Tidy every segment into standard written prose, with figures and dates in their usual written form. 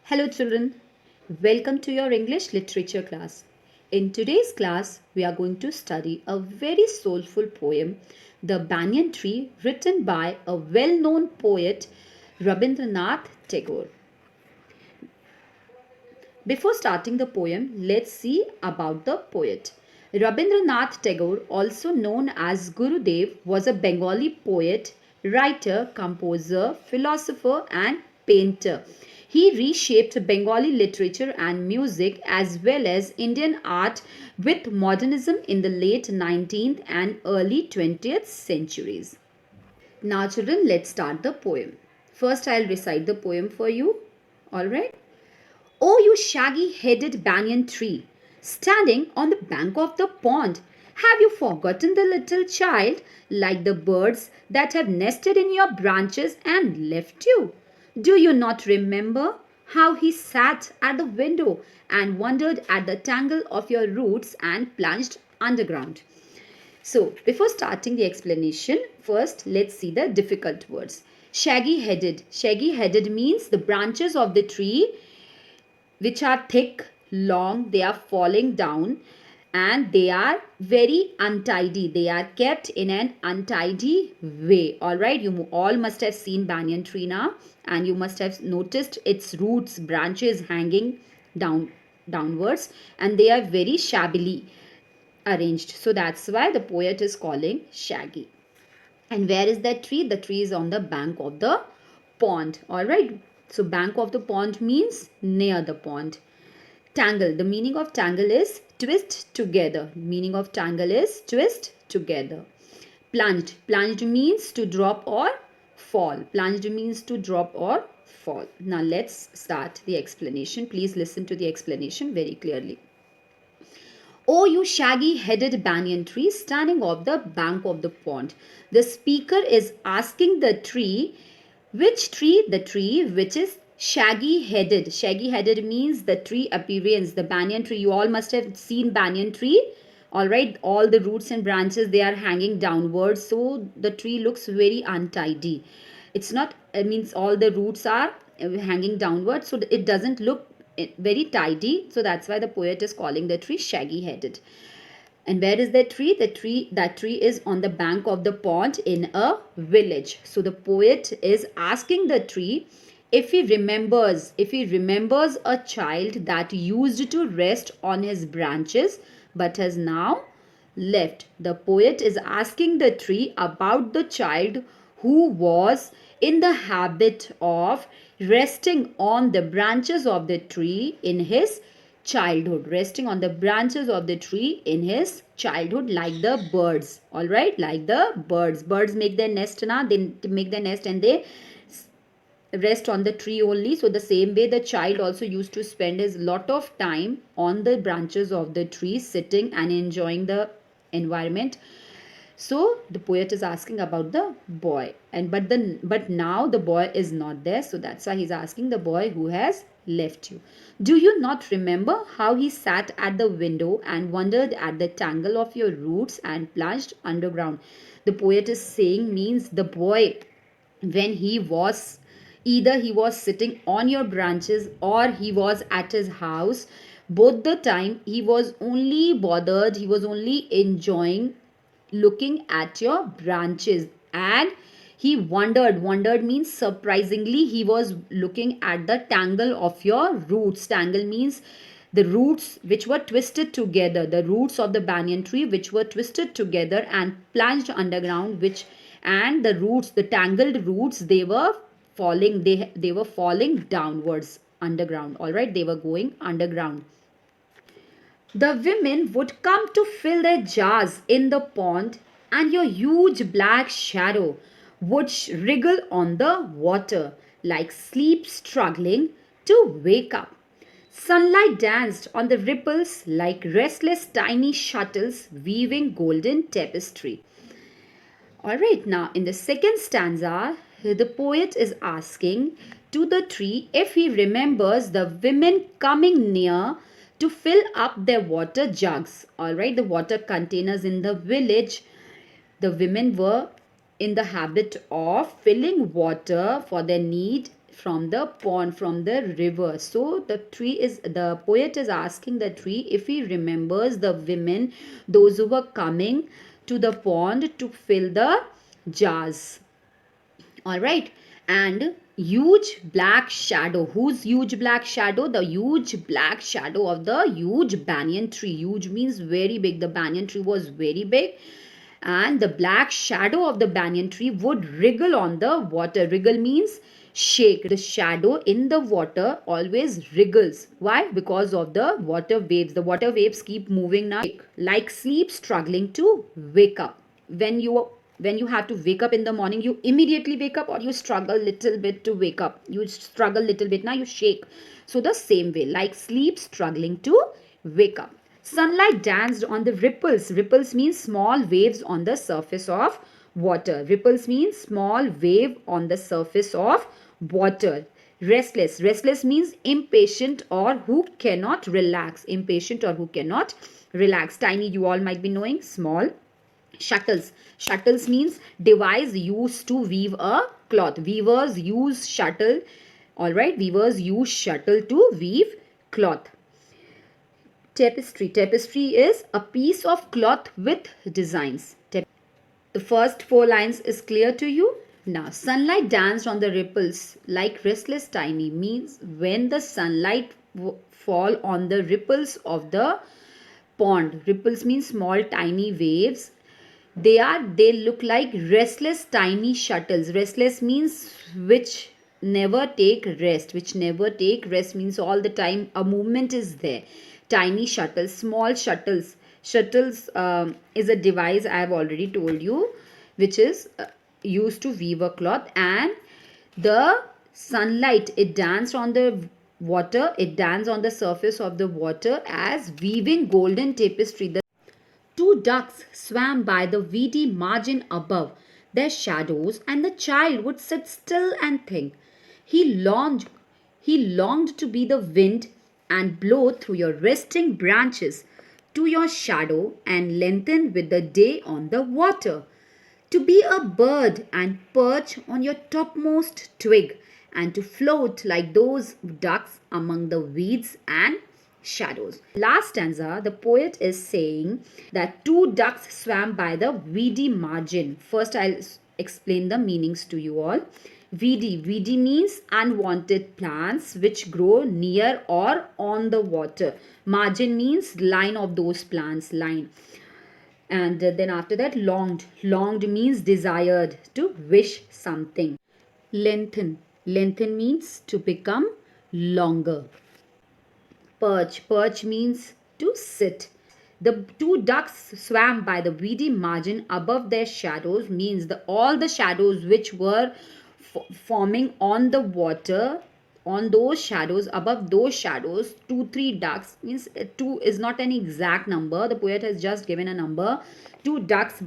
Hello children, welcome to your English literature class. In today's class, we are going to study a very soulful poem, The Banyan Tree, written by a well-known poet, Rabindranath Tagore. Before starting the poem, let's see about the poet. Rabindranath Tagore, also known as Gurudev, was a Bengali poet, writer, composer, philosopher, and painter. He reshaped Bengali literature and music as well as Indian art with modernism in the late 19th and early 20th centuries. Now, children, let's start the poem. First, I'll recite the poem for you. All right. Oh, you shaggy headed banyan tree, standing on the bank of the pond, have you forgotten the little child, like the birds that have nested in your branches and left you? Do you not remember how he sat at the window and wondered at the tangle of your roots and plunged underground? So, before starting the explanation, first let's see the difficult words. Shaggy headed. Shaggy headed means the branches of the tree which are thick, long, they are falling down and they are very untidy. They are kept in an untidy way. All right, you all must have seen banyan tree now and you must have noticed its roots, branches hanging downwards and they are very shabbily arranged. So that's why the poet is calling shaggy. And where is that tree? The tree is on the bank of the pond. All right. So bank of the pond means near the pond. Tangle. The meaning of tangle is twist together. Meaning of tangle is twist together. Plunged. Plunged means to drop or fall. Plunged means to drop or fall. Now let's start the explanation. Please listen to the explanation very clearly. Oh, you shaggy headed banyan tree standing off the bank of the pond. The speaker is asking the tree, which tree? The tree which is shaggy headed. Shaggy headed means the tree appearance, the banyan tree. You all must have seen banyan tree. All right, all the roots and branches, they are hanging downwards. So the tree looks very untidy. It's not, it means all the roots are hanging downwards. So it doesn't look very tidy, so that's why the poet is calling the tree shaggy headed. And where is that tree? That tree is on the bank of the pond in a village. So the poet is asking the tree if he remembers a child that used to rest on his branches but has now left. The poet is asking the tree about the child who was in the habit of resting on the branches of the tree in his childhood. Resting on the branches of the tree in his childhood, like the birds. All right, like the birds. Birds make their nest now. They make their nest and they rest on the tree only. So the same way the child also used to spend his lot of time on the branches of the tree, sitting and enjoying the environment. So the poet is asking about the boy, and but now the boy is not there. So that's why he's asking the boy who has left you. Do you not remember how he sat at the window and wondered at the tangle of your roots and plunged underground? The poet is saying means the boy, when he was either he was sitting on your branches or he was at his house, both the time he was only bothered, he was only enjoying looking at your branches, and he wondered means surprisingly he was looking at the tangle of your roots. Tangle means the roots which were twisted together, the roots of the banyan tree which were twisted together and plunged underground, which and the roots, the tangled roots, they were falling, they were falling downwards underground. All right, they were going underground. The women would come to fill their jars in the pond, and your huge black shadow would wriggle on the water like sleep struggling to wake up. Sunlight danced on the ripples like restless tiny shuttles weaving golden tapestry. All right, now in the second stanza, the poet is asking to the tree if he remembers the women coming near to fill up their water jugs. All right, the water containers in the village, the women were in the habit of filling water for their need from the pond, from the river. So the poet is asking the tree if he remembers the women, those who were coming to the pond to fill the jars. All right. And huge black shadow. Whose huge black shadow? The huge black shadow of the huge banyan tree. Huge means very big. The banyan tree was very big. And the black shadow of the banyan tree would wriggle on the water. Wriggle means shake. The shadow in the water always wriggles. Why? Because of the water waves. The water waves keep moving now, like sleep struggling to wake up. When you have to wake up in the morning, you immediately wake up, or you struggle little bit to wake up. You struggle little bit, now you shake. So the same way, like sleep struggling to wake up. Sunlight danced on the ripples. Ripples means small waves on the surface of water. Ripples means small wave on the surface of water. Restless. Restless means impatient or who cannot relax. Impatient or who cannot relax. Tiny, you all might be knowing. Small. Shuttles. Shuttles means device used to weave a cloth. Weavers use shuttle. Alright, weavers use shuttle to weave cloth. Tapestry. Tapestry is a piece of cloth with designs. The first 4 lines is clear to you? Now, sunlight danced on the ripples like restless tiny means when the sunlight fall on the ripples of the pond. Ripples means small tiny waves. They look like restless tiny shuttles. Restless means which never take rest. Which never take rest means all the time a movement is there. Tiny shuttles, small shuttles. Shuttles is a device I have already told you, which is used to weave a cloth. And the sunlight, it danced on the water. It danced on the surface of the water as weaving golden tapestry. 2 ducks swam by the weedy margin above their shadows, and the child would sit still and think. He longed to be the wind and blow through your resting branches to your shadow and lengthen with the day on the water. To be a bird and perch on your topmost twig, and to float like those ducks among the weeds and shadows. Last stanza, the poet is saying that 2 ducks swam by the weedy margin. First, I'll explain the meanings to you all. Weedy. Weedy means unwanted plants which grow near or on the water. Margin means line of those plants, line. And then after that, longed. Longed means desired, to wish something. Lengthen. Lengthen means to become longer. Perch. Perch means to sit. The 2 ducks swam by the weedy margin above their shadows means all the shadows which were forming on the water, on those shadows, above those shadows, 2-3 ducks means 2 is not an exact number. The poet has just given a number. 2 ducks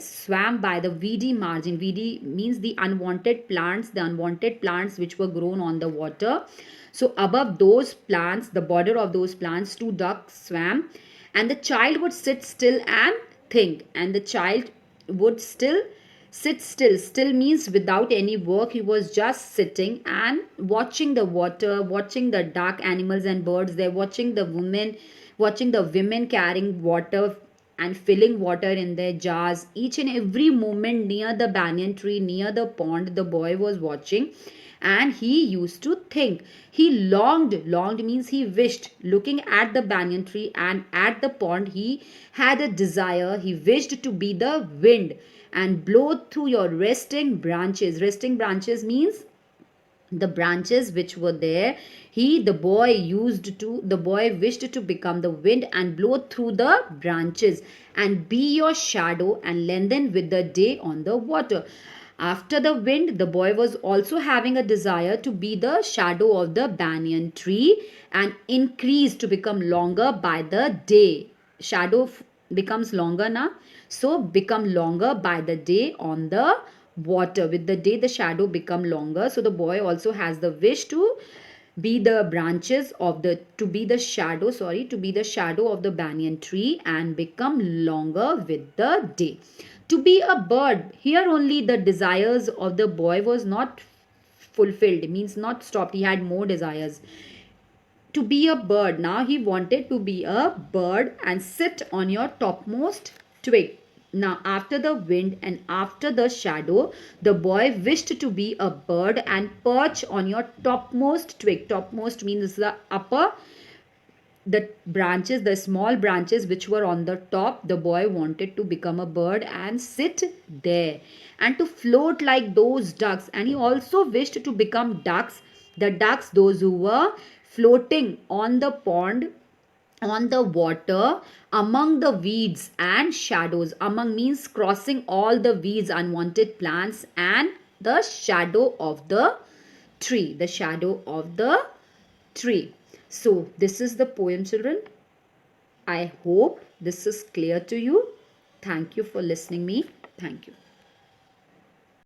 swam by the weedy margin. Weedy means the unwanted plants which were grown on the water. So above those plants, the border of those plants, 2 ducks swam, and the child would sit still and think. And the child would sit still. Still means without any work. He was just sitting and watching the water, watching the duck, animals and birds. They're watching the women carrying water and filling water in their jars. Each and every moment near the banyan tree, near the pond, the boy was watching. And he used to think. He longed. Longed means he wished. Looking at the banyan tree and at the pond, he had a desire. He wished to be the wind and blow through your resting branches. Resting branches means the branches which were there. The boy wished to become the wind and blow through the branches and be your shadow and lengthen with the day on the water. After the wind, the boy was also having a desire to be the shadow of the banyan tree and increase to become longer by the day. Shadow becomes longer now. So become longer by the day on the water. With the day, the shadow become longer. So the boy also has the wish to be the shadow of the banyan tree and become longer with the day. To be a bird. Here only the desires of the boy was not fulfilled, means not stopped. He had more desires to be a bird. Now he wanted to be a bird and sit on your topmost twig. Now, after the wind and after the shadow, the boy wished to be a bird and perch on your topmost twig. Topmost means the upper, the branches, the small branches which were on the top. The boy wanted to become a bird and sit there and to float like those ducks. And he also wished to become ducks, the ducks, those who were floating on the pond, on the water, among the weeds and shadows. Among means crossing all the weeds, unwanted plants, and the shadow of the tree. The shadow of the tree. So this is the poem, children. I hope this is clear to you. Thank you for listening me. Thank you.